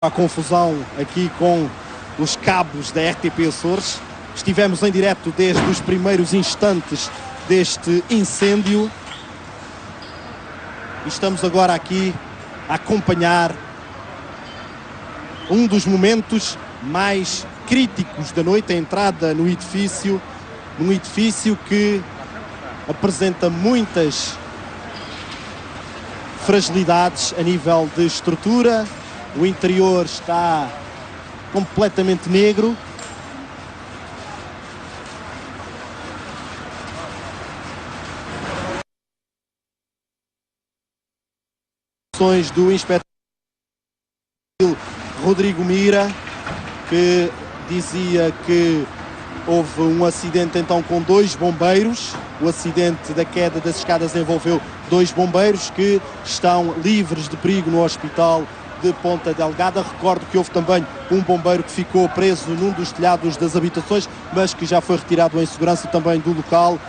A confusão aqui com os cabos da RTP Açores. Estivemos em direto desde os primeiros instantes deste incêndio e estamos agora aqui a acompanhar um dos momentos mais críticos da noite, a entrada no edifício, num edifício que apresenta muitas fragilidades a nível de estrutura. O interior está completamente negro. Do inspetor Rodrigo Mira, que dizia que houve um acidente então com 2 bombeiros. O acidente da queda das escadas envolveu 2 bombeiros que estão livres de perigo no hospital de Ponta Delgada. Recordo que houve também um bombeiro que ficou preso num dos telhados das habitações, mas que já foi retirado em segurança também do local.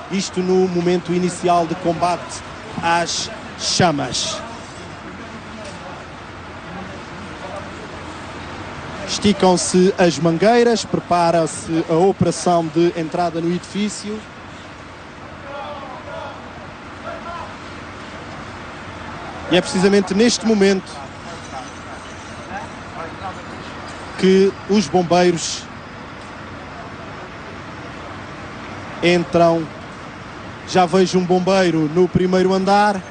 Isto no momento inicial de combate às chamas. Esticam-se as mangueiras, prepara-se a operação de entrada no edifício. E é precisamente neste momento que os bombeiros entram. Já vejo um bombeiro no primeiro andar.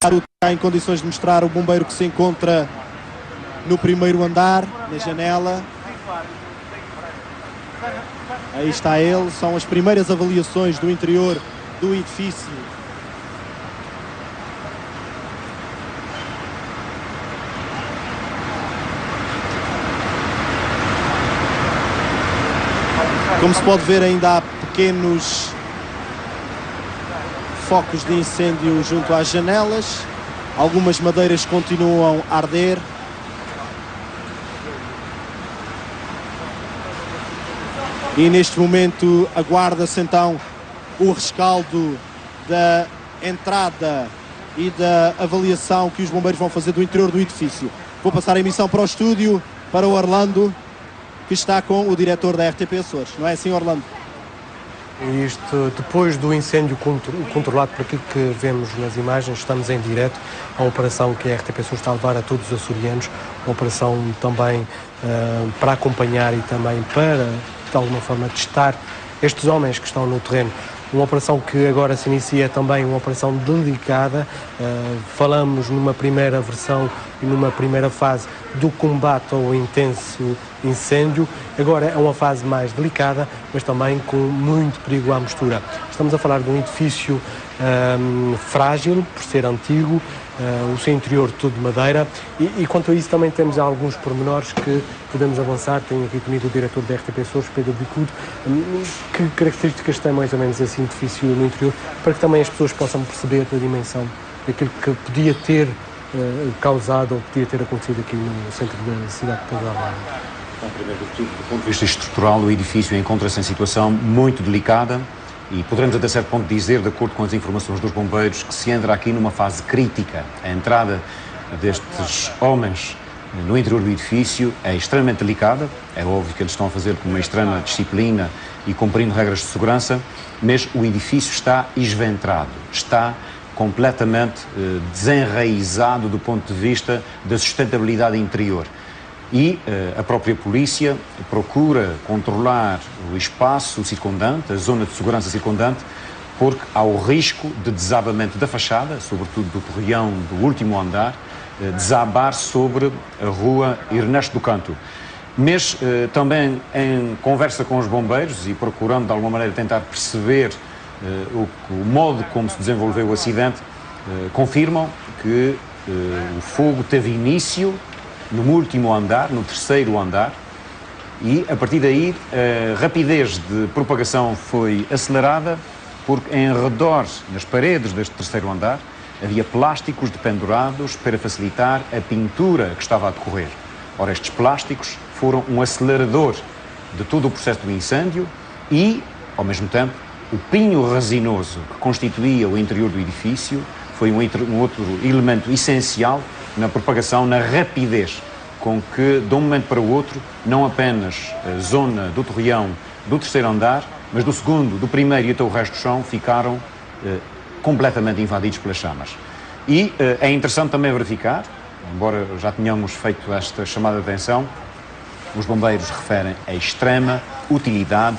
Está em condições de mostrar o bombeiro que se encontra no primeiro andar, na janela. Aí está ele, são as primeiras avaliações do interior do edifício. Como se pode ver, ainda há pequenos focos de incêndio junto às janelas. Algumas madeiras continuam a arder. E neste momento aguarda-se então o rescaldo da entrada e da avaliação que os bombeiros vão fazer do interior do edifício. Vou passar a emissão para o estúdio, para o Orlando, que está com o diretor da RTP Açores. Não é assim, Orlando? Isto, depois do incêndio controlado, por aquilo que vemos nas imagens, estamos em direto. A operação que a RTP Açores está a levar a todos os açorianos, uma operação também para acompanhar e também para, de alguma forma, testar estes homens que estão no terreno. Uma operação que agora se inicia também, uma operação delicada. Falamos numa primeira versão e numa primeira fase do combate ao intenso incêndio. Agora é uma fase mais delicada, mas também com muito perigo à mistura. Estamos a falar de um edifício frágil, por ser antigo, o seu interior todo de madeira, e quanto a isso também temos alguns pormenores que podemos avançar. Tenho aqui comigo o diretor da RTP Açores, Pedro Bicudo. Que características tem mais ou menos esse edifício no interior, para que também as pessoas possam perceber a dimensão daquilo que podia ter causado ou podia ter acontecido aqui no centro da cidade de Ponta Delgada? Bom, primeiro de tudo, do ponto de vista estrutural, o edifício encontra-se em situação muito delicada e poderemos até certo ponto dizer, de acordo com as informações dos bombeiros, que se entra aqui numa fase crítica. A entrada destes homens no interior do edifício é extremamente delicada. É óbvio que eles estão a fazer com uma extrema disciplina e cumprindo regras de segurança, mas o edifício está esventrado, está completamente desenraizado do ponto de vista da sustentabilidade interior. E a própria polícia procura controlar o espaço circundante, a zona de segurança circundante, porque há o risco de desabamento da fachada, sobretudo do torreão do último andar, desabar sobre a rua Ernesto do Canto. Mas também em conversa com os bombeiros e procurando de alguma maneira tentar perceber o modo como se desenvolveu o acidente, confirmam que o fogo teve início no último andar, no 3º andar, e a partir daí a rapidez de propagação foi acelerada, porque em redor, nas paredes deste 3º andar, havia plásticos dependurados para facilitar a pintura que estava a decorrer. Ora, estes plásticos foram um acelerador de todo o processo do incêndio e, ao mesmo tempo, o pinho resinoso que constituía o interior do edifício foi um outro elemento essencial na propagação, na rapidez com que, de um momento para o outro, não apenas a zona do torreão do terceiro andar, mas do segundo, do primeiro e até o resto do chão ficaram completamente invadidos pelas chamas. E é interessante também verificar, embora já tenhamos feito esta chamada de atenção, os bombeiros referem a extrema utilidade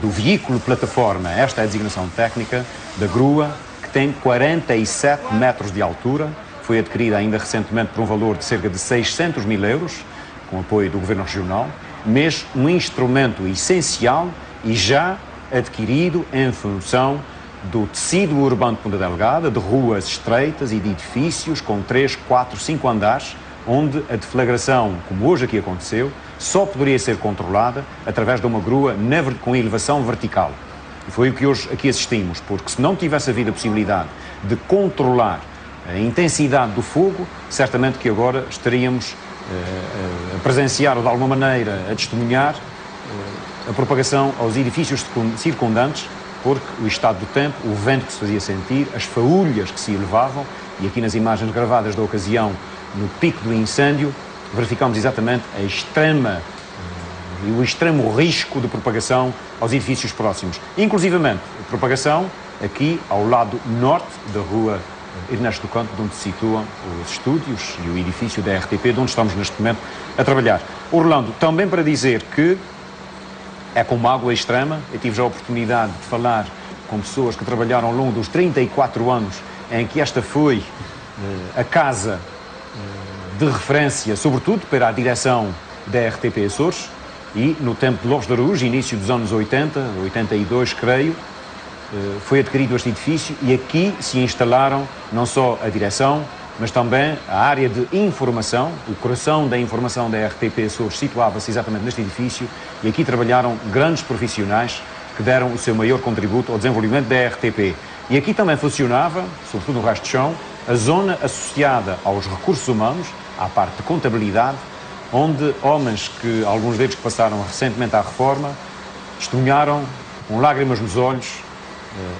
do veículo plataforma, esta é a designação técnica, da grua, que tem 47 metros de altura, foi adquirida ainda recentemente por um valor de cerca de 600 mil euros, com apoio do Governo Regional, mas um instrumento essencial e já adquirido em função do tecido urbano de Ponta Delgada, de ruas estreitas e de edifícios com 3, 4, 5 andares, onde a deflagração, como hoje aqui aconteceu, só poderia ser controlada através de uma grua com elevação vertical. E foi o que hoje aqui assistimos, porque se não tivesse havido a possibilidade de controlar a intensidade do fogo, certamente que agora estaríamos a presenciar ou de alguma maneira a testemunhar a propagação aos edifícios circundantes, porque o estado do tempo, o vento que se fazia sentir, as faúlhas que se elevavam, e aqui nas imagens gravadas da ocasião, no pico do incêndio, verificamos exatamente o extremo risco de propagação aos edifícios próximos. Inclusivamente, a propagação aqui ao lado norte da rua Ernesto do Canto, de onde se situam os estúdios e o edifício da RTP, de onde estamos neste momento a trabalhar. Orlando, também para dizer que é com mágoa extrema, eu tive já a oportunidade de falar com pessoas que trabalharam ao longo dos 34 anos em que esta foi a casa de referência, sobretudo para a direção da RTP Açores, e no tempo de Lopes de Arujo, início dos anos 80, 82 creio, foi adquirido este edifício e aqui se instalaram não só a direção, mas também a área de informação, o coração da informação da RTP Açores situava-se exatamente neste edifício e aqui trabalharam grandes profissionais que deram o seu maior contributo ao desenvolvimento da RTP. E aqui também funcionava, sobretudo no resto do chão, a zona associada aos recursos humanos, à parte de contabilidade, onde homens, alguns deles que passaram recentemente à reforma, testemunharam com lágrimas nos olhos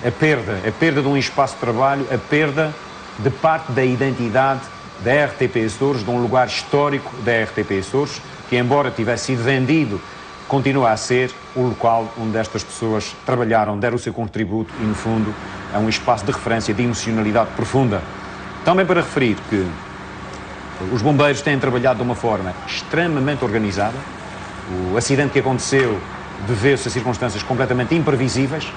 a perda de um espaço de trabalho, a perda de parte da identidade da RTP Açores, de um lugar histórico da RTP Açores, que embora tivesse sido vendido, continua a ser o local onde estas pessoas trabalharam, deram o seu contributo e, no fundo, é um espaço de referência, de emocionalidade profunda. Também para referir que os bombeiros têm trabalhado de uma forma extremamente organizada. O acidente que aconteceu deveu-se a circunstâncias completamente imprevisíveis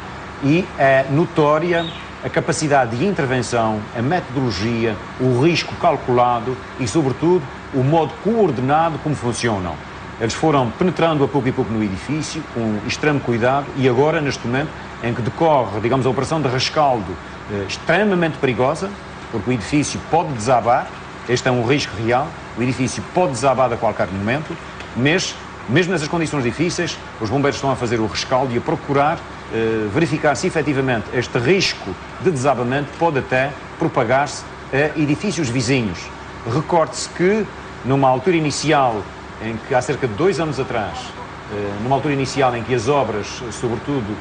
e é notória a capacidade de intervenção, a metodologia, o risco calculado e, sobretudo, o modo coordenado como funcionam. Eles foram penetrando a pouco e pouco no edifício, com extremo cuidado, e agora, neste momento, em que decorre, digamos, a operação de rescaldo extremamente perigosa, porque o edifício pode desabar, este é um risco real, o edifício pode desabar a qualquer momento, mas, mesmo nessas condições difíceis, os bombeiros estão a fazer o rescaldo e a procurar verificar se efetivamente este risco de desabamento pode até propagar-se a edifícios vizinhos. Recorde-se que, numa altura inicial, em que há cerca de 2 anos atrás, numa altura inicial em que as obras, sobretudo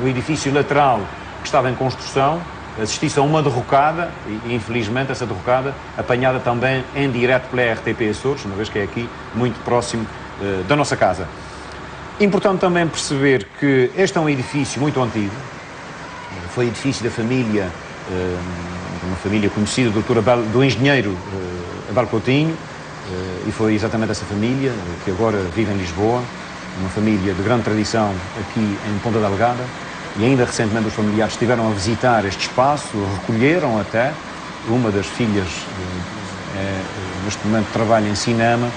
no edifício lateral que estava em construção, assistisse a uma derrocada, e infelizmente essa derrocada apanhada também em direto pela RTP Açores, uma vez que é aqui muito próximo da nossa casa. Importante também perceber que este é um edifício muito antigo, foi edifício da família, uma família conhecida do engenheiro Abel Coutinho, e foi exatamente essa família que agora vive em Lisboa, uma família de grande tradição aqui em Ponta Delgada, e ainda recentemente os familiares estiveram a visitar este espaço, recolheram até, uma das filhas neste momento trabalha em cinema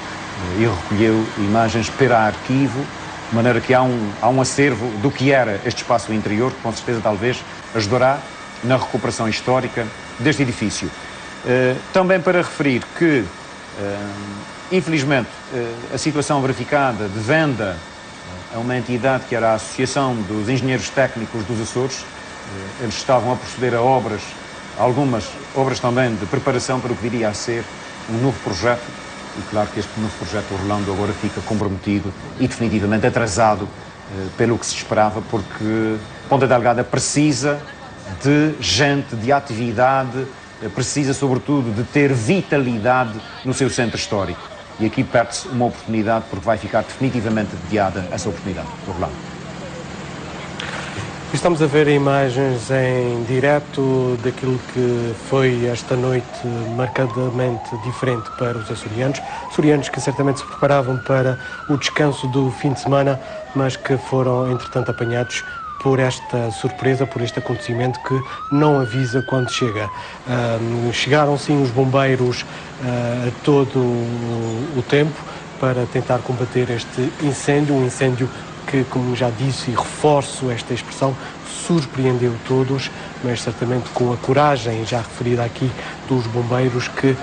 e recolheu imagens para arquivo, de maneira que há um acervo do que era este espaço interior, que com certeza talvez ajudará na recuperação histórica deste edifício. Também para referir que, infelizmente, a situação verificada de venda a uma entidade que era a Associação dos Engenheiros Técnicos dos Açores, eles estavam a proceder a obras, algumas obras também de preparação para o que viria a ser um novo projeto. E claro que este novo projeto Orlando agora fica comprometido e definitivamente atrasado pelo que se esperava, porque Ponta Delgada precisa de gente, de atividade, precisa sobretudo de ter vitalidade no seu centro histórico. E aqui perde-se uma oportunidade, porque vai ficar definitivamente adiada essa oportunidade. Orlando. Estamos a ver imagens em direto daquilo que foi esta noite marcadamente diferente para os açorianos. Açorianos que certamente se preparavam para o descanso do fim de semana, mas que foram, entretanto, apanhados por esta surpresa, por este acontecimento que não avisa quando chega. Chegaram sim os bombeiros a todo o tempo para tentar combater este incêndio, um incêndio que, como já disse e reforço esta expressão, surpreendeu todos, mas certamente com a coragem já referida aqui dos bombeiros que,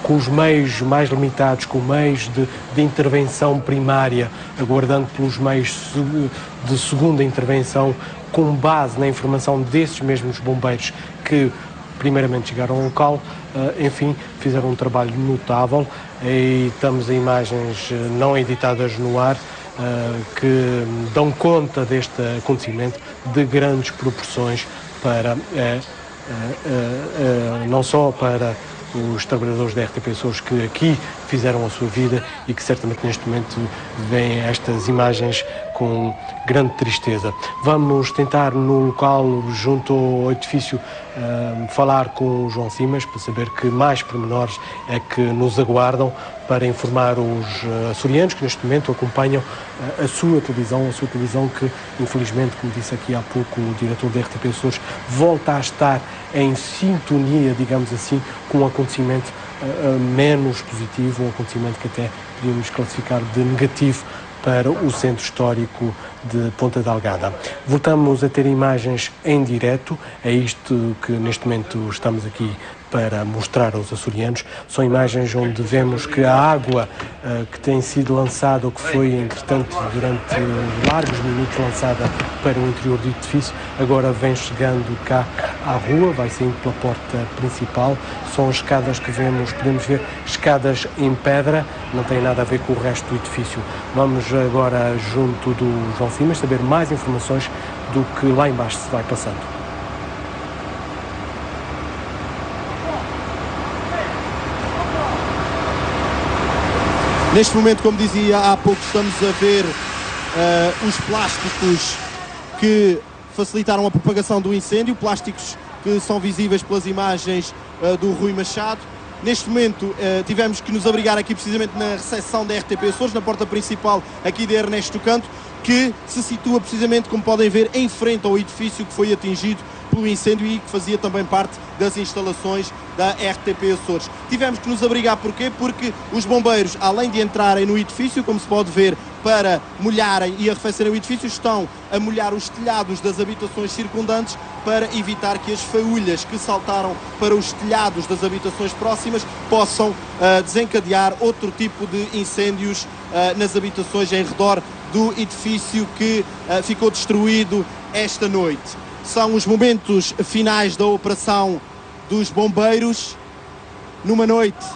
com os meios mais limitados, com meios de intervenção primária, aguardando pelos meios de segunda intervenção, com base na informação desses mesmos bombeiros que primeiramente chegaram ao local, enfim, fizeram um trabalho notável e estamos a imagens não editadas no ar, que dão conta deste acontecimento de grandes proporções para não só para os trabalhadores da RTP Açores que aqui fizeram a sua vida e que certamente neste momento veem estas imagens com grande tristeza. Vamos tentar no local, junto ao edifício, falar com o João Simas para saber que mais pormenores é que nos aguardam para informar os açorianos que neste momento acompanham a sua televisão que, infelizmente, como disse aqui há pouco o diretor da RTP Açores, volta a estar em sintonia, digamos assim, com um acontecimento menos positivo, um acontecimento que até podíamos classificar de negativo para o centro histórico de Ponta Delgada. Voltamos a ter imagens em direto, é isto que neste momento estamos aqui para mostrar aos açorianos. São imagens onde vemos que a água que tem sido lançada, ou que foi, entretanto, durante largos minutos lançada para o interior do edifício, agora vem chegando cá à rua, vai saindo pela porta principal. São escadas que podemos ver escadas em pedra, não tem nada a ver com o resto do edifício. Vamos agora junto do João Simas saber mais informações do que lá embaixo se vai passando. Neste momento, como dizia há pouco, estamos a ver os plásticos que facilitaram a propagação do incêndio, plásticos que são visíveis pelas imagens do Rui Machado. Neste momento tivemos que nos abrigar aqui precisamente na recepção da RTP Açores, na porta principal aqui de Ernesto Canto, que se situa precisamente, como podem ver, em frente ao edifício que foi atingido pelo incêndio e que fazia também parte das instalações da RTP Açores. Tivemos que nos abrigar, porquê? Porque os bombeiros, além de entrarem no edifício, como se pode ver, para molharem e arrefecerem o edifício, estão a molhar os telhados das habitações circundantes para evitar que as faúlhas que saltaram para os telhados das habitações próximas possam desencadear outro tipo de incêndios nas habitações em redor do edifício que ficou destruído esta noite. São os momentos finais da operação dos bombeiros, numa noite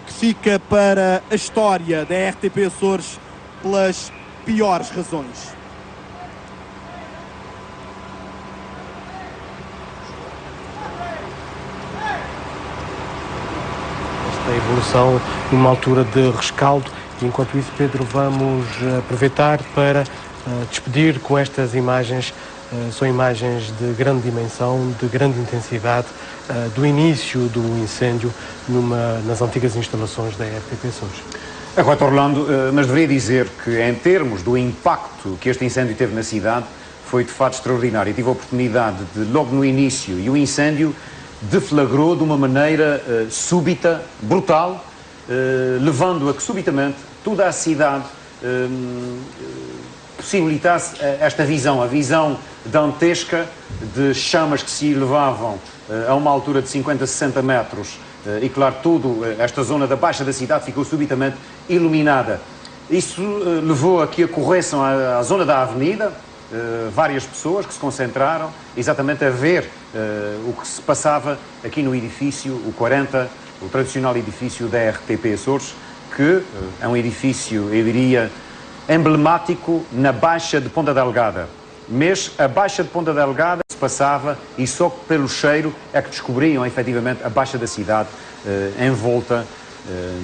que fica para a história da RTP Açores pelas piores razões. Esta evolução numa altura de rescaldo. Enquanto isso, Pedro, vamos aproveitar para despedir com estas imagens. São imagens de grande dimensão, de grande intensidade, do início do incêndio nas antigas instalações da RTP Açores. Agora, Orlando, mas deveria dizer que, em termos do impacto que este incêndio teve na cidade, foi de fato extraordinário. Eu tive a oportunidade de, logo no início, e o incêndio deflagrou de uma maneira súbita, brutal, levando a que subitamente toda a cidade possibilitasse esta visão, a visão dantesca de chamas que se elevavam a uma altura de 50, 60 metros e, claro, toda esta zona da baixa da cidade ficou subitamente iluminada. Isso levou a que acorressem à zona da avenida várias pessoas que se concentraram exatamente a ver o que se passava aqui no edifício, o 40, o tradicional edifício da RTP Açores, que é um edifício, eu diria, emblemático na Baixa de Ponta Delgada. Mas a Baixa de Ponta Delgada se passava e só pelo cheiro é que descobriam efetivamente a Baixa da cidade envolta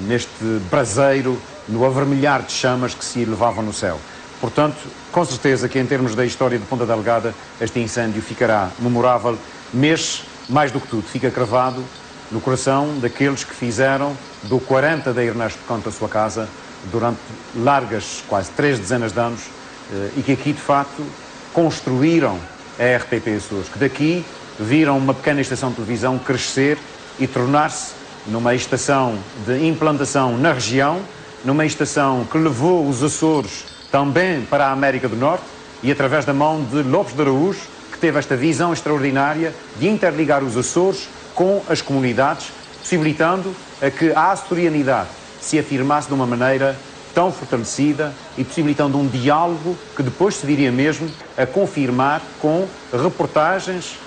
neste braseiro, no avermelhar de chamas que se elevavam no céu. Portanto, com certeza que em termos da história de Ponta Delgada este incêndio ficará memorável, mas mais do que tudo fica cravado no coração daqueles que fizeram do 40 da Ernesto Conto a sua casa durante largas, quase 3 dezenas de anos, e que aqui de facto construíram a RTP Açores, que daqui viram uma pequena estação de televisão crescer e tornar-se numa estação de implantação na região, numa estação que levou os Açores também para a América do Norte e através da mão de Lopes de Araújo, que teve esta visão extraordinária de interligar os Açores com as comunidades, possibilitando a que a açorianidade se afirmasse de uma maneira tão fortalecida e possibilitando um diálogo que depois se viria mesmo a confirmar com reportagens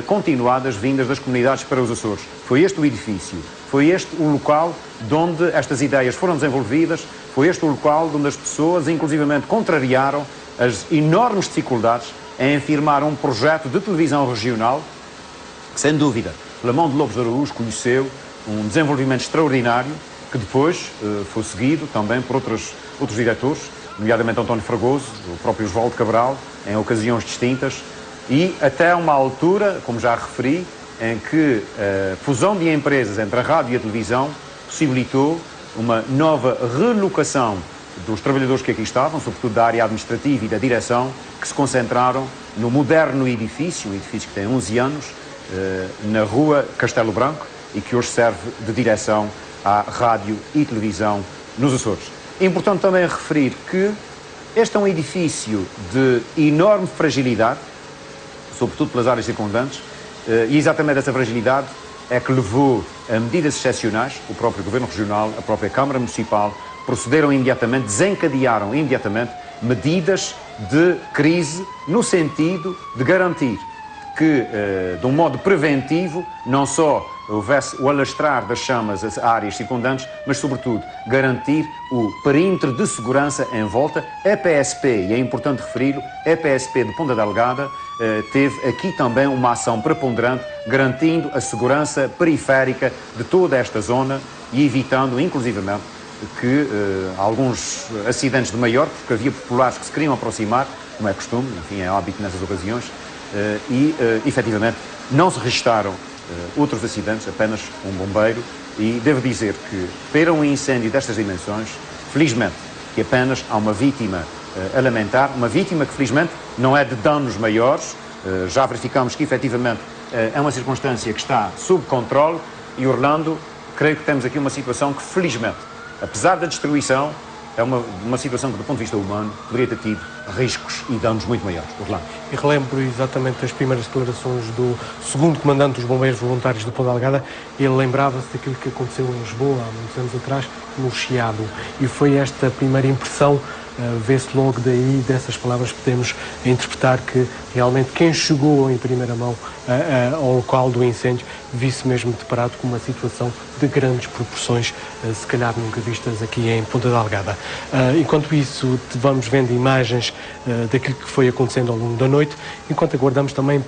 continuadas vindas das comunidades para os Açores. Foi este o edifício, foi este o local de onde estas ideias foram desenvolvidas, foi este o local onde as pessoas, inclusivamente, contrariaram as enormes dificuldades em afirmar um projeto de televisão regional que, sem dúvida, pela mão de Lopes de Araújo, conheceu um desenvolvimento extraordinário que depois foi seguido também por outros diretores, nomeadamente António Fragoso, o próprio Osvaldo Cabral, em ocasiões distintas, e até uma altura, como já referi, em que a fusão de empresas entre a rádio e a televisão possibilitou uma nova relocação dos trabalhadores que aqui estavam, sobretudo da área administrativa e da direção, que se concentraram no moderno edifício, um edifício que tem 11 anos, na rua Castelo Branco, e que hoje serve de direção à rádio e televisão nos Açores. É importante também referir que este é um edifício de enorme fragilidade, sobretudo pelas áreas circundantes, e exatamente essa fragilidade é que levou a medidas excepcionais. O próprio Governo Regional, a própria Câmara Municipal, procederam imediatamente, desencadearam imediatamente medidas de crise no sentido de garantir que, de um modo preventivo, não só houvesse o alastrar das chamas às áreas circundantes, mas, sobretudo, garantir o perímetro de segurança em volta. A PSP, e é importante referi-lo, a PSP de Ponta Delgada teve aqui também uma ação preponderante, garantindo a segurança periférica de toda esta zona e evitando, inclusivamente, que alguns acidentes de maior, porque havia populares que se queriam aproximar, como é costume, enfim, é hábito nessas ocasiões, efetivamente, não se registaram outros acidentes, apenas um bombeiro, e devo dizer que, para um incêndio destas dimensões, felizmente, que apenas há uma vítima a lamentar, uma vítima que, felizmente, não é de danos maiores, já verificamos que, efetivamente, é uma circunstância que está sob controle, e, Orlando, creio que temos aqui uma situação que, felizmente, apesar da destruição, é uma situação que, do ponto de vista humano, poderia ter tido riscos e danos muito maiores. Orlando. E relembro exatamente as primeiras declarações do segundo comandante dos Bombeiros Voluntários de Ponta Delgada. Ele lembrava-se daquilo que aconteceu em Lisboa, há muitos anos atrás, no Chiado. E foi esta primeira impressão, vê-se logo daí, dessas palavras, podemos interpretar que realmente quem chegou em primeira mão ao local do incêndio vi-se mesmo deparado com uma situação de grandes proporções, se calhar nunca vistas aqui em Ponta Delgada. Enquanto isso, vamos vendo imagens daquilo que foi acontecendo ao longo da noite, enquanto aguardamos também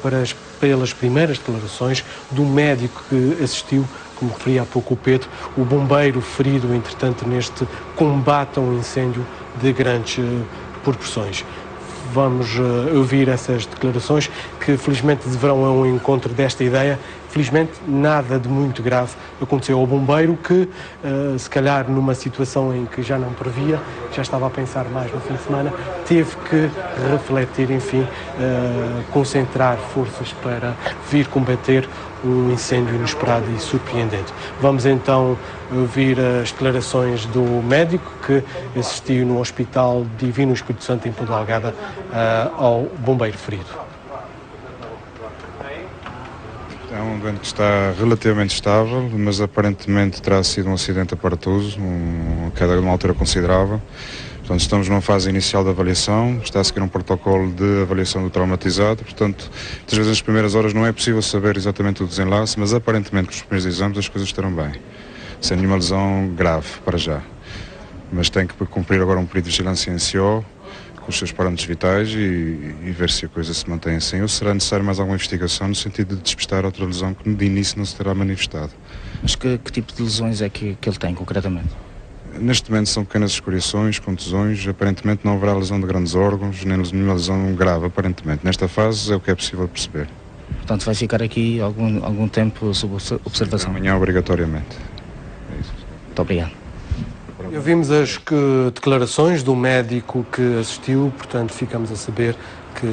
pelas primeiras declarações do médico que assistiu, como referia há pouco o Pedro, o bombeiro ferido, entretanto, neste combate a um incêndio de grandes proporções. Vamos ouvir essas declarações que, felizmente, deverão ao encontro desta ideia. Felizmente, nada de muito grave aconteceu ao bombeiro que, se calhar, numa situação em que já não previa, já estava a pensar mais no fim de semana, teve que refletir, enfim, concentrar forças para vir combater um incêndio inesperado e surpreendente. Vamos então ouvir as declarações do médico que assistiu no Hospital Divino Espírito Santo em Ponta Delgada ao bombeiro ferido. É um doente que está relativamente estável, mas aparentemente terá sido um acidente aparatoso, uma queda de uma altura considerável. Portanto, estamos numa fase inicial de avaliação, está a seguir um protocolo de avaliação do traumatizado, portanto, muitas vezes nas primeiras horas não é possível saber exatamente o desenlace, mas aparentemente com os primeiros exames as coisas estarão bem, sem nenhuma lesão grave para já. mas tem que cumprir agora um período de vigilância em CO, com os seus parâmetros vitais e ver se a coisa se mantém assim, ou será necessário mais alguma investigação no sentido de despistar outra lesão que de início não se terá manifestado. Mas que tipo de lesões é que ele tem concretamente? Neste momento são pequenas escoriações, contusões, aparentemente não haverá lesão de grandes órgãos, nem nenhuma lesão grave, aparentemente. Nesta fase é o que é possível perceber. Portanto, vai ficar aqui algum tempo sob observação? Amanhã, obrigatoriamente. É isso. Muito obrigado. Ouvimos as declarações do médico que assistiu, portanto ficamos a saber que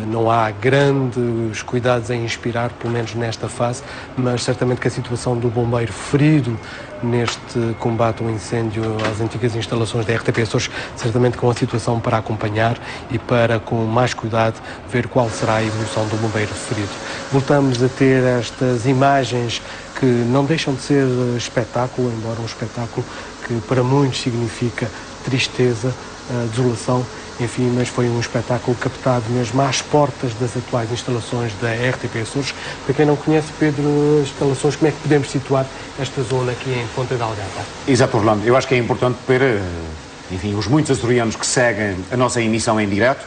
não há grandes cuidados em inspirar, pelo menos nesta fase, mas certamente que a situação do bombeiro ferido neste combate ao incêndio às antigas instalações da RTP Açores, certamente com a situação para acompanhar e para, com mais cuidado, ver qual será a evolução do bombeiro ferido. Voltamos a ter estas imagens que não deixam de ser espetáculo, embora um espetáculo que para muitos significa tristeza, desolação, enfim, mas foi um espetáculo captado mesmo às portas das atuais instalações da RTP Açores. Para quem não conhece, Pedro, as instalações, como é que podemos situar esta zona aqui em Ponta Delgada? Exato, Orlando. Eu acho que é importante para, enfim, os muitos açorianos que seguem a nossa emissão em direto.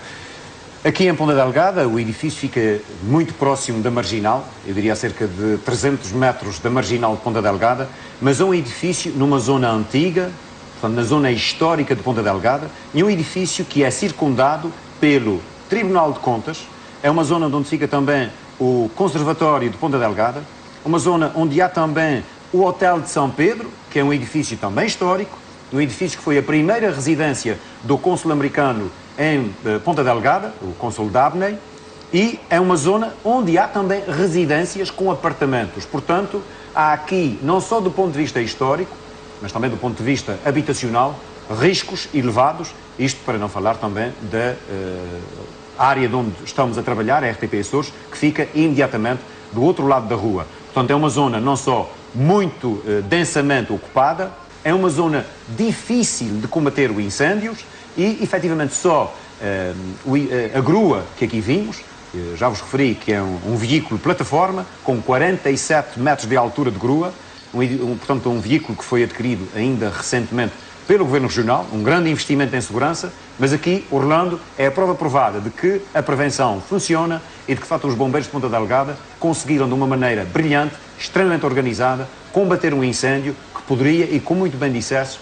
Aqui em Ponta Delgada, o edifício fica muito próximo da Marginal, eu diria a cerca de 300 metros da Marginal de Ponta Delgada, mas é um edifício numa zona antiga, portanto, na zona histórica de Ponta Delgada, e um edifício que é circundado pelo Tribunal de Contas, é uma zona onde fica também o Conservatório de Ponta Delgada, uma zona onde há também o Hotel de São Pedro, que é um edifício também histórico, um edifício que foi a primeira residência do cônsul americano em Ponta Delgada, o cônsul Dabney, e é uma zona onde há também residências com apartamentos. Portanto, há aqui, não só do ponto de vista histórico, mas também do ponto de vista habitacional, riscos elevados, isto para não falar também da área de onde estamos a trabalhar, a RTP Açores, que fica imediatamente do outro lado da rua. Portanto, é uma zona não só muito densamente ocupada, é uma zona difícil de combater os incêndios e, efetivamente, só a grua que aqui vimos, já vos referi que é um veículo plataforma com 47 metros de altura de grua, portanto, um veículo que foi adquirido ainda recentemente pelo Governo Regional, um grande investimento em segurança, mas aqui, Orlando, é a prova provada de que a prevenção funciona e de que, de facto, os bombeiros de Ponta Delgada conseguiram, de uma maneira brilhante, extremamente organizada, combater um incêndio que poderia, e como muito bem disseste,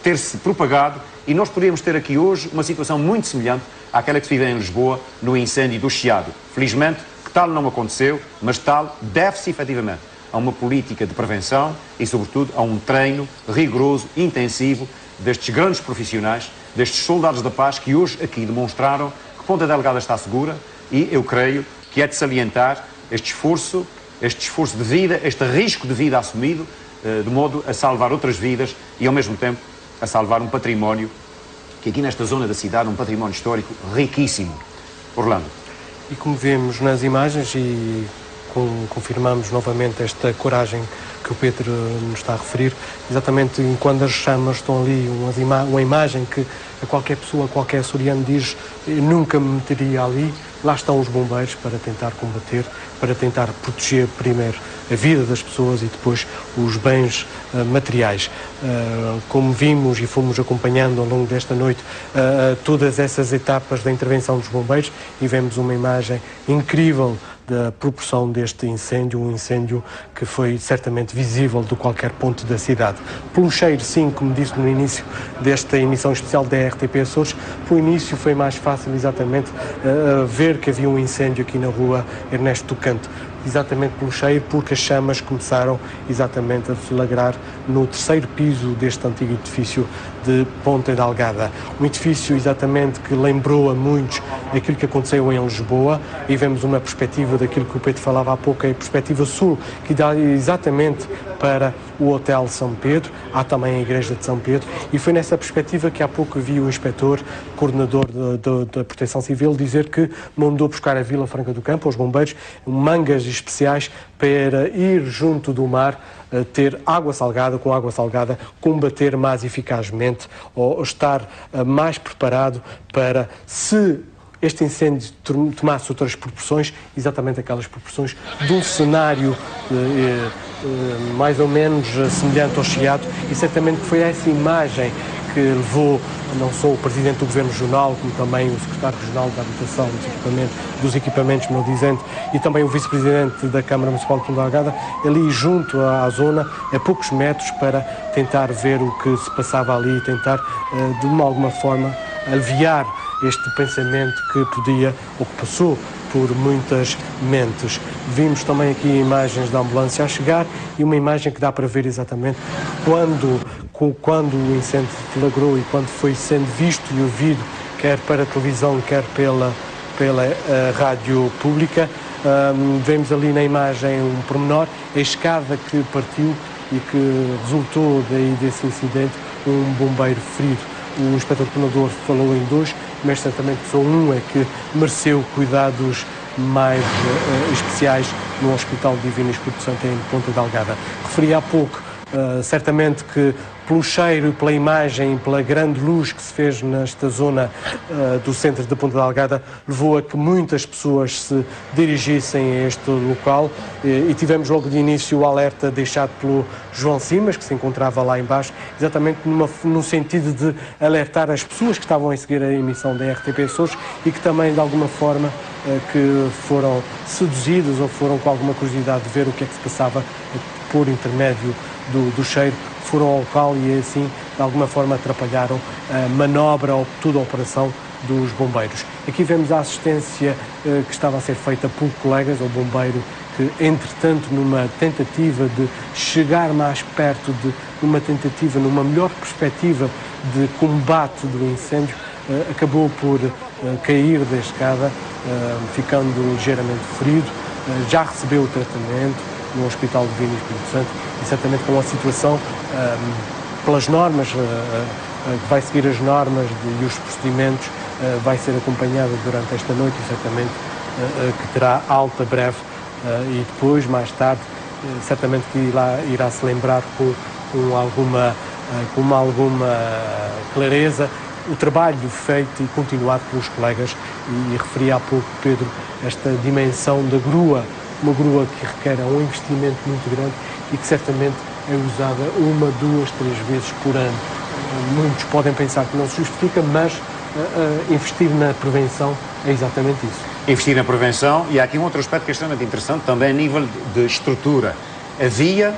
ter-se propagado, e nós poderíamos ter aqui hoje uma situação muito semelhante àquela que se vive em Lisboa no incêndio do Chiado. Felizmente, que tal não aconteceu, mas tal deve-se efetivamente a uma política de prevenção e, sobretudo, a um treino rigoroso, intensivo destes grandes profissionais, destes soldados da paz que hoje aqui demonstraram que Ponta Delgada está segura, e eu creio que é de salientar este esforço de vida, este risco de vida assumido, de modo a salvar outras vidas e, ao mesmo tempo, a salvar um património que aqui nesta zona da cidade, um património histórico riquíssimo. Orlando. E como vemos nas imagens, e confirmamos novamente esta coragem que o Pedro nos está a referir, exatamente quando as chamas estão ali, uma imagem que a qualquer pessoa, qualquer açoriano diz, eu nunca me meteria ali, lá estão os bombeiros para tentar combater, para tentar proteger primeiro a vida das pessoas e depois os bens materiais. Como vimos e fomos acompanhando ao longo desta noite todas essas etapas da intervenção dos bombeiros, e vemos uma imagem incrível da proporção deste incêndio, um incêndio que foi certamente visível de qualquer ponto da cidade. Pelo cheiro, sim, como disse no início desta emissão especial da RTP Açores, pelo início foi mais fácil exatamente ver que havia um incêndio aqui na rua Ernesto do Canto, exatamente pelo cheiro, porque as chamas começaram exatamente a flagrar no terceiro piso deste antigo edifício de Ponta Delgada. Um edifício exatamente que lembrou a muitos aquilo que aconteceu em Lisboa, e vemos uma perspectiva daquilo que o Pedro falava há pouco, a perspectiva sul, que dá exatamente para o Hotel São Pedro, há também a Igreja de São Pedro, e foi nessa perspectiva que há pouco vi o inspetor, coordenador da Proteção Civil, dizer que mandou buscar a Vila Franca do Campo, aos bombeiros, mangas especiais para ir junto do mar, ter água salgada, com água salgada combater mais eficazmente, ou estar mais preparado para, se este incêndio tomasse outras proporções, exatamente aquelas proporções de um cenário mais ou menos semelhante ao Chiado, e certamente foi essa imagem que levou não só o Presidente do Governo Regional, como também o Secretário Regional da Habitação dos Equipamentos, meu dizente, e também o Vice-Presidente da Câmara Municipal de Ponta Delgada, ali junto à zona, a poucos metros, para tentar ver o que se passava ali, tentar, de alguma forma, aliviar este pensamento que podia, ou que passou por muitas mentes. Vimos também aqui imagens da ambulância a chegar e uma imagem que dá para ver exatamente quando o incêndio flagrou e quando foi sendo visto e ouvido, quer para a televisão, quer pela rádio pública. Vemos ali na imagem um pormenor, a escada que partiu e que resultou daí desse incidente, um bombeiro ferido. O inspetor tornador falou em 2, mas certamente só um é que mereceu cuidados mais especiais no Hospital Divino Espírito Santo em Ponta Delgada. Referi há pouco, certamente que pelo cheiro e pela imagem, pela grande luz que se fez nesta zona do centro de Ponta Delgada, levou a que muitas pessoas se dirigissem a este local e tivemos logo de início o alerta deixado pelo João Simas, que se encontrava lá embaixo, exatamente no sentido de alertar as pessoas que estavam a seguir a emissão da RTP Açores e que também, de alguma forma, que foram seduzidos ou foram com alguma curiosidade de ver o que é que se passava por intermédio do cheiro, foram ao local e assim, de alguma forma, atrapalharam a manobra ou toda a operação dos bombeiros. Aqui vemos a assistência que estava a ser feita por colegas, ao bombeiro que, entretanto, numa tentativa de chegar mais perto, numa melhor perspectiva de combate do incêndio, acabou por cair da escada, ficando ligeiramente ferido. Já recebeu o tratamento no Hospital Divino Espírito Santo e certamente com a situação, pelas normas, vai seguir as normas e os procedimentos, vai ser acompanhada durante esta noite e certamente que terá alta breve e depois, mais tarde, certamente que irá se lembrar com alguma clareza o trabalho feito e continuado pelos colegas. E referi há pouco, Pedro, esta dimensão da grua, uma grua que requer um investimento muito grande e que certamente é usada 1, 2, 3 vezes por ano. Muitos podem pensar que não se justifica, mas investir na prevenção é exatamente isso. Investir na prevenção, e há aqui um outro aspecto que é extremamente interessante, também a nível de estrutura. Havia,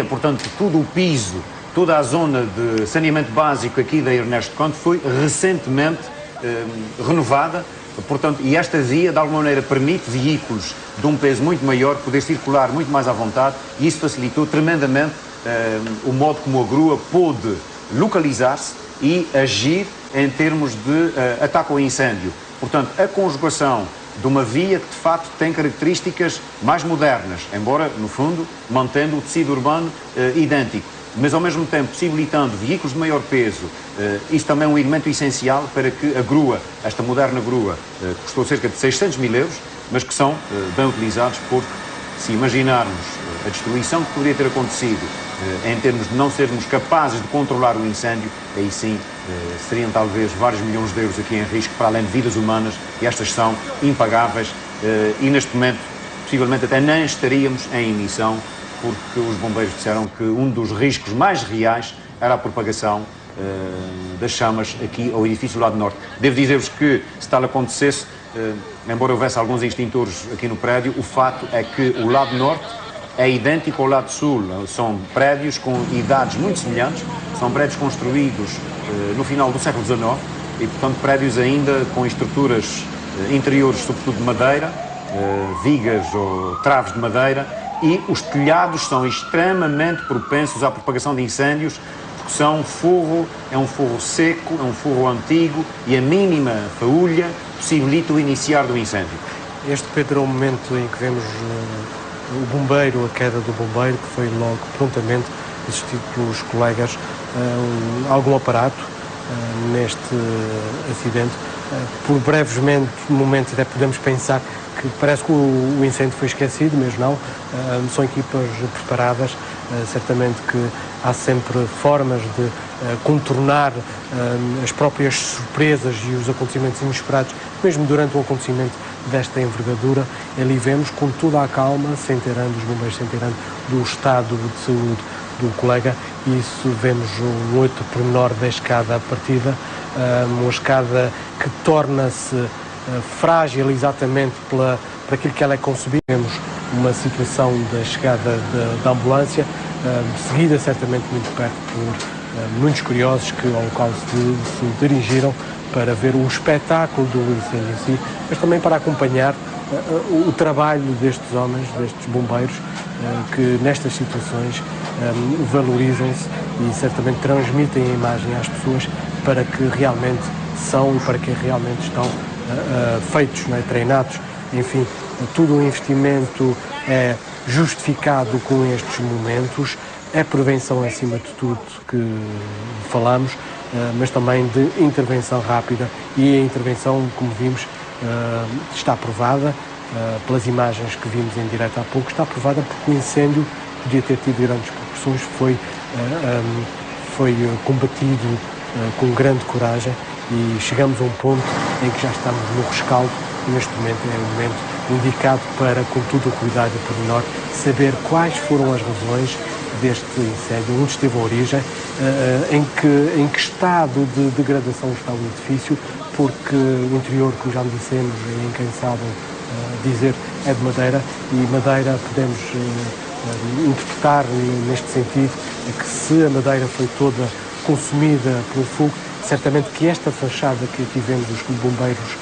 portanto, todo o piso, toda a zona de saneamento básico aqui da Ernesto Conte foi recentemente renovada. Portanto, e esta via, de alguma maneira, permite veículos de um peso muito maior poder circular muito mais à vontade e isso facilitou tremendamente o modo como a grua pôde localizar-se e agir em termos de ataque ao incêndio. Portanto, a conjugação de uma via que, de facto, tem características mais modernas, embora, no fundo, mantendo o tecido urbano idêntico, mas ao mesmo tempo possibilitando veículos de maior peso. Isso também é um elemento essencial para que a grua, esta moderna grua, custou cerca de 600 mil euros, mas que são bem utilizados porque, se imaginarmos a destruição que poderia ter acontecido em termos de não sermos capazes de controlar o incêndio, aí sim seriam talvez vários milhões de euros aqui em risco, para além de vidas humanas, e estas são impagáveis e neste momento possivelmente até nem estaríamos em emissão, porque os bombeiros disseram que um dos riscos mais reais era a propagação das chamas aqui ao edifício do lado norte. Devo dizer-vos que, se tal acontecesse, embora houvesse alguns extintores aqui no prédio, o fato é que o lado norte é idêntico ao lado sul. São prédios com idades muito semelhantes, são prédios construídos no final do século XIX e, portanto, prédios ainda com estruturas interiores, sobretudo de madeira, vigas ou traves de madeira, e os telhados são extremamente propensos à propagação de incêndios, porque são forro, é um forro seco, é um forro antigo e a mínima faúlha possibilita o iniciar do incêndio. Este, Pedro, é o momento em que vemos o bombeiro, a queda do bombeiro, que foi logo prontamente assistido pelos colegas, algum aparato neste acidente. Por breves momentos até podemos pensar que parece que o incêndio foi esquecido, mas não. São equipas preparadas, certamente que há sempre formas de contornar as próprias surpresas e os acontecimentos inesperados, mesmo durante um acontecimento desta envergadura. Ali vemos com toda a calma, os bombeiros se inteirando do estado de saúde do colega Isso vemos um outro pormenor da escada partida, uma escada que torna-se frágil exatamente para aquilo que ela é concebida. Vemos uma situação da chegada da ambulância, seguida certamente muito perto por muitos curiosos que ao local se dirigiram para ver o espetáculo do incêndio em si, mas também para acompanhar o trabalho destes homens, destes bombeiros, que nestas situações valorizam-se e certamente transmitem a imagem às pessoas para que realmente são e para que realmente estão feitos, não é, treinados. Enfim, todo o investimento é justificado com estes momentos. É prevenção acima de tudo que falamos, mas também de intervenção rápida, e a intervenção, como vimos, está aprovada pelas imagens que vimos em direto há pouco, está aprovada porque o incêndio podia ter tido grandes proporções, foi combatido com grande coragem e chegamos a um ponto em que já estamos no rescaldo e neste momento é o momento indicado para, com todo o cuidado e pormenor, saber quais foram as razões deste incêndio, onde esteve a origem, em que estado de degradação está o edifício, porque o interior, como já me dissemos, e em quem sabem dizer, é de madeira, e madeira podemos interpretar neste sentido que se a madeira foi toda consumida pelo fogo, certamente que esta fachada que aqui vemos os bombeiros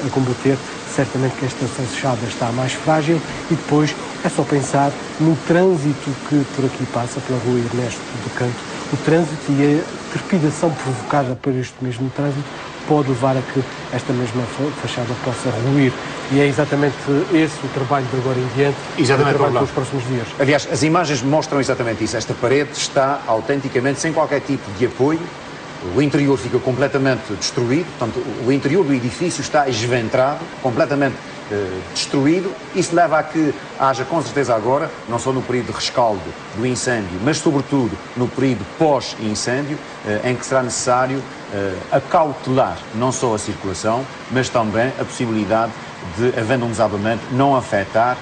a combater, certamente que esta fachada está mais frágil, e depois é só pensar no trânsito que por aqui passa, pela rua Ernesto do Canto. O trânsito e a trepidação provocada por este mesmo trânsito pode levar a que esta mesma fachada possa ruir. E é exatamente esse o trabalho de agora em diante, exatamente, o trabalho para os próximos dias. Aliás, as imagens mostram exatamente isso. Esta parede está autenticamente sem qualquer tipo de apoio. O interior fica completamente destruído, portanto, o interior do edifício está esventrado, completamente destruído. Isso leva a que haja, com certeza agora, não só no período de rescaldo do incêndio, mas sobretudo no período pós-incêndio, em que será necessário acautelar não só a circulação, mas também a possibilidade de, havendo um desabamento, não afetar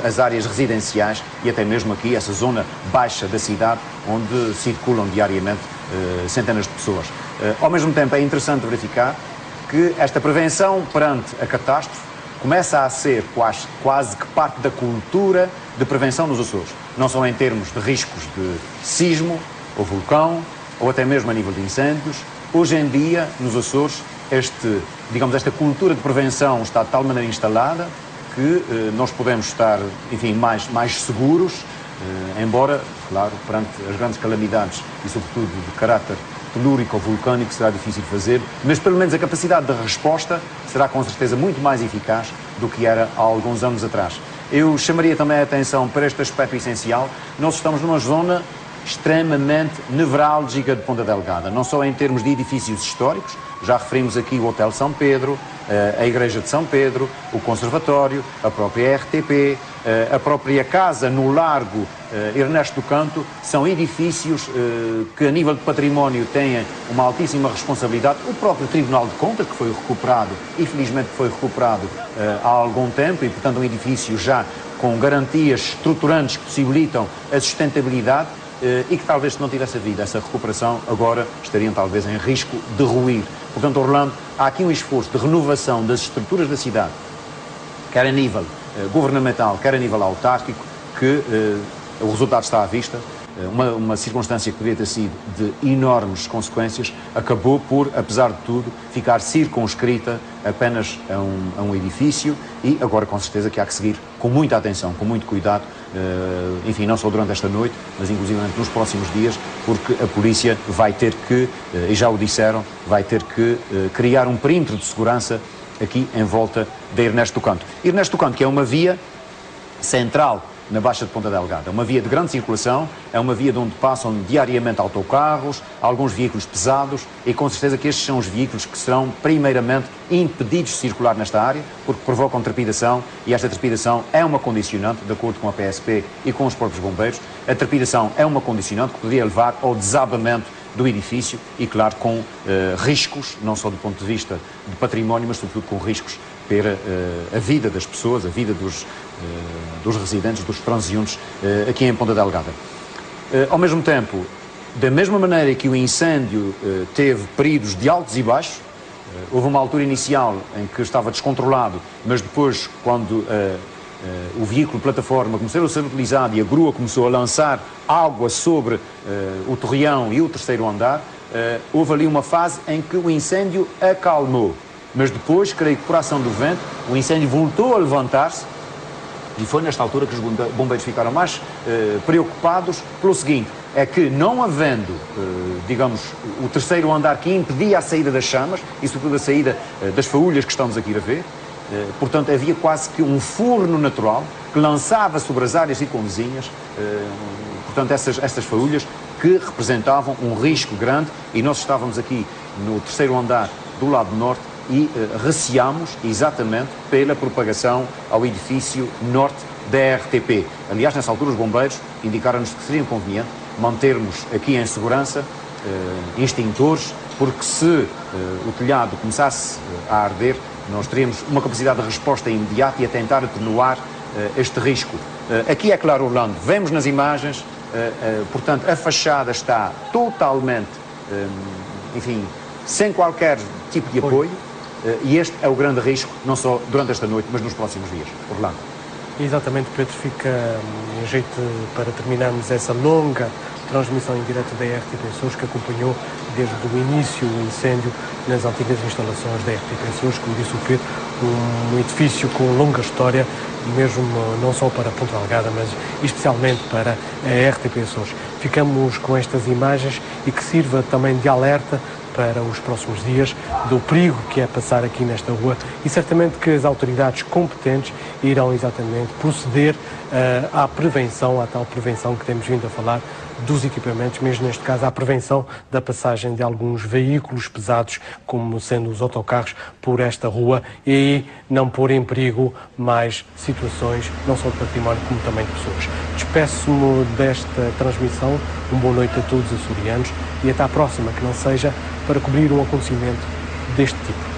as áreas residenciais e até mesmo aqui essa zona baixa da cidade, onde circulam diariamente centenas de pessoas. Ao mesmo tempo, é interessante verificar que esta prevenção perante a catástrofe começa a ser quase que parte da cultura de prevenção nos Açores. Não só em termos de riscos de sismo, ou vulcão, ou até mesmo a nível de incêndios. Hoje em dia, nos Açores, esta cultura de prevenção está de tal maneira instalada que nós podemos estar, enfim, mais seguros, embora, claro, perante as grandes calamidades e sobretudo de caráter telúrico ou vulcânico será difícil de fazer, mas pelo menos a capacidade de resposta será com certeza muito mais eficaz do que era há alguns anos atrás. Eu chamaria também a atenção para este aspecto essencial. Nós estamos numa zona extremamente nevrálgica de Ponta Delgada, não só em termos de edifícios históricos, já referimos aqui o Hotel São Pedro, a Igreja de São Pedro, o Conservatório, a própria RTP, a própria casa no Largo Ernesto do Canto, são edifícios que a nível de património têm uma altíssima responsabilidade. O próprio Tribunal de Contas, que foi recuperado, infelizmente foi recuperado há algum tempo, e portanto um edifício já com garantias estruturantes que possibilitam a sustentabilidade, e que talvez se não tivesse havido essa recuperação, agora estariam talvez em risco de ruir. Portanto, Orlando, há aqui um esforço de renovação das estruturas da cidade, quer a nível governamental, quer a nível autárquico, que o resultado está à vista. Uma circunstância que poderia ter sido de enormes consequências, acabou por, apesar de tudo, ficar circunscrita apenas a um edifício, e agora com certeza que há que seguir com muita atenção, com muito cuidado, enfim, não só durante esta noite, mas inclusivamente nos próximos dias, porque a polícia vai ter que, e já o disseram, vai ter que criar um perímetro de segurança aqui em volta da Ernesto do Canto. Ernesto do Canto, que é uma via central na Baixa de Ponta Delgada. É uma via de grande circulação, é uma via de onde passam diariamente autocarros, alguns veículos pesados, e com certeza que estes são os veículos que serão primeiramente impedidos de circular nesta área, porque provocam trepidação, e esta trepidação é uma condicionante, de acordo com a PSP e com os próprios bombeiros. A trepidação é uma condicionante que poderia levar ao desabamento do edifício e, claro, com riscos, não só do ponto de vista de património, mas sobretudo com riscos para a vida das pessoas, a vida dos residentes, dos transeuntes aqui em Ponta Delgada. Ao mesmo tempo, Da mesma maneira que o incêndio teve períodos de altos e baixos, houve uma altura inicial em que estava descontrolado, mas depois, quando o veículo plataforma começou a ser utilizado e a grua começou a lançar água sobre o torreão e o terceiro andar, houve ali uma fase em que o incêndio acalmou. Mas depois, creio que por ação do vento, o incêndio voltou a levantar-se e foi nesta altura que os bombeiros ficaram mais preocupados pelo seguinte, é que não havendo, digamos, o terceiro andar que impedia a saída das chamas e sobretudo a saída das faúlhas que estamos aqui a ver, portanto havia quase que um forno natural que lançava sobre as áreas circunvizinhas, portanto essas faúlhas que representavam um risco grande e nós estávamos aqui no terceiro andar do lado norte e receámos exatamente pela propagação ao edifício norte da RTP. Aliás, nessa altura os bombeiros indicaram-nos que seria conveniente mantermos aqui em segurança extintores, porque se o telhado começasse a arder, nós teríamos uma capacidade de resposta imediata e a tentar atenuar este risco. Aqui é claro, Orlando, vemos nas imagens, portanto, a fachada está totalmente, enfim, sem qualquer tipo de apoio, e este é o grande risco, não só durante esta noite, mas nos próximos dias. Orlando. Exatamente, Pedro, fica em jeito para terminarmos essa longa transmissão em direto da RTP Açores, que acompanhou desde o início o incêndio nas antigas instalações da RTP Açores, como disse o Pedro, um edifício com longa história, mesmo não só para Ponta Delgada, mas especialmente para a RTP Açores. Ficamos com estas imagens e que sirva também de alerta para os próximos dias do perigo que é passar aqui nesta rua e certamente que as autoridades competentes irão exatamente proceder à prevenção, à tal prevenção que temos vindo a falar dos equipamentos, mesmo neste caso à prevenção da passagem de alguns veículos pesados, como sendo os autocarros, por esta rua e aí não pôr em perigo mais situações, não só de património como também de pessoas. Despeço-me desta transmissão, uma boa noite a todos os açorianos e até à próxima, que não seja para cobrir um acontecimento deste tipo.